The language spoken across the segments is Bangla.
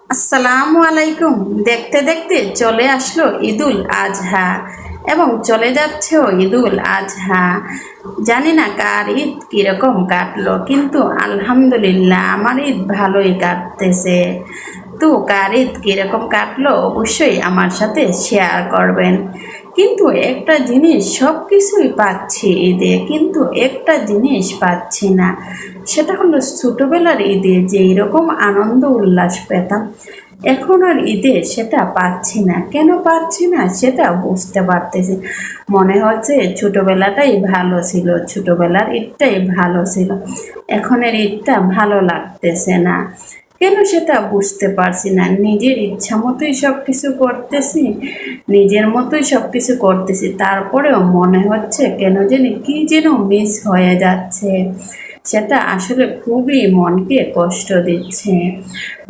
আসসালামু আলাইকুম। দেখতে দেখতে চলে আসলো ঈদুল আজহা এবং চলে যাচ্ছেও ঈদুল আজহা। জানি না কার ঈদ কীরকম কাটলো, কিন্তু আলহামদুলিল্লাহ আমার ঈদ ভালোই কাটতেছে। তো কার ঈদ কীরকম কাটলো অবশ্যই আমার সাথে শেয়ার করবেন। কিন্তু একটা জিনিস, সব কিছুই পাচ্ছি ঈদে, কিন্তু একটা জিনিস পাচ্ছি না, সেটা হলো ছোটোবেলার ঈদে যে এরকম আনন্দ উল্লাস পেতাম, এখন আর ঈদে সেটা পাচ্ছি না। কেন পাচ্ছি না সেটা বুঝতে পারতেছি। মনে হচ্ছে ছোটোবেলাটাই ভালো ছিল, ছোটোবেলার ঈদটাই ভালো ছিল, এখনের ঈদটা ভালো লাগতেছে না। কেন সেটা বুঝতে পারছি না। নিজের ইচ্ছা মতোই সব কিছু করতেছি, নিজের মতোই সব কিছু করতেছি, তারপরেও মনে হচ্ছে কেন জানি কি যেন মিস হয়ে যাচ্ছে। সেটা আসলে খুবই মনকে কষ্ট দিচ্ছে।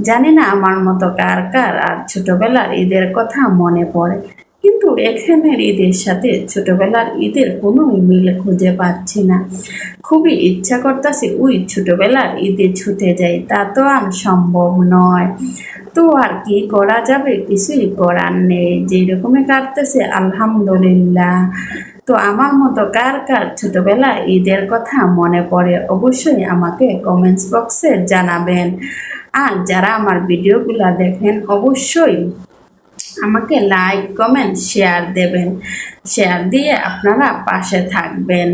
জানি না আমার মতো কার কার আর ছোটবেলার ঈদের কথা মনে পড়ে, কিন্তু এখানের ঈদের সাথে ছোটবেলার ঈদের কোনো মিল খুঁজে পাচ্ছি না। খুবই ইচ্ছা করতেছে ওই ছোটবেলার ঈদে ছুটে যাই, তা তো আর সম্ভব নয়। তো আর কি করা যাবে, কিছুই করার নেই, যেরকমই কাটতেছে আলহামদুলিল্লাহ। তো আমার মতো কার কার ছোটবেলা ঈদের কথা মনে পড়ে অবশ্যই আমাকে কমেন্টস বক্সে জানাবেন। আর যারা আমার ভিডিওগুলো দেখেন অবশ্যই আমাকে লাইক কমেন্ট শেয়ার দেবেন, শেয়ার দিয়ে আপনারা পাশে থাকবেন।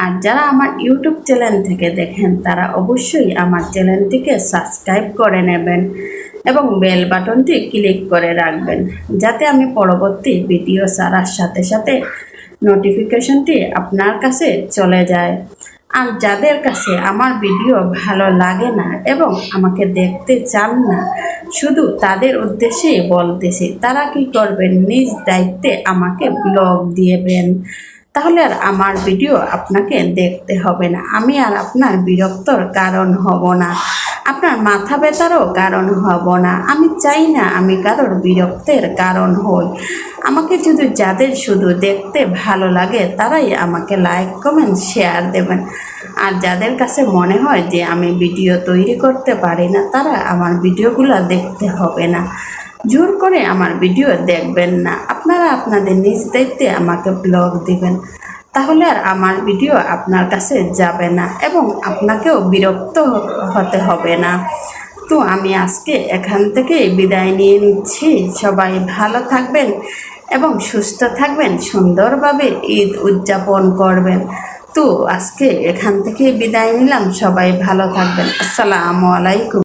আর যারা আমার ইউটিউব চ্যানেল থেকে দেখেন তারা অবশ্যই আমার চ্যানেলটিকে সাবস্ক্রাইব করে নেবেন এবং বেল বাটনটি ক্লিক করে রাখবেন, যাতে আমি পরবর্তী ভিডিও ছাড়ার সাথে সাথে নোটিফিকেশনটি আপনার কাছে চলে যায়। আর যাদের কাছে আমার ভিডিও ভালো লাগে না এবং আমাকে দেখতে চান না, শুধু তাদের উদ্দেশ্যেই বলতেছি, তারা কি করবেন, নিজ দায়িত্বে আমাকে ব্লগ দিয়েবেন। তাহলে আর আমার ভিডিও আপনাকে দেখতে হবে না, আমি আর আপনার বিরক্তর কারণ হব না, আপনার মাথা ব্যথারও কারণ হব না। আমি চাই না আমি কারোর বিরক্তের কারণ হই। আমাকে যাদের শুধু দেখতে ভালো লাগে তারাই আমাকে লাইক কমেন্ট শেয়ার দেবেন। আর যাদের কাছে মনে হয় যে আমি ভিডিও তৈরি করতে পারি না, তারা আমার ভিডিওগুলো দেখতে হবে না, জোর করে আমার ভিডিও দেখবেন না। আপনারা আপনাদের নিজ দায়িত্বে আমাকে ব্লগ দিবেন, তাহলে আর আমার ভিডিও আপনার কাছে যাবে না এবং আপনাকেও বিরক্ত হতে হবে না। তো আমি আজকে এখান থেকে বিদায় নিয়ে নিচ্ছি। সবাই ভালো থাকবেন এবং সুস্থ থাকবেন, সুন্দরভাবে ঈদ উদযাপন করবেন। তো আজকে এখান থেকে বিদায় নিলাম, সবাই ভালো থাকবেন। আসসালামু আলাইকুম।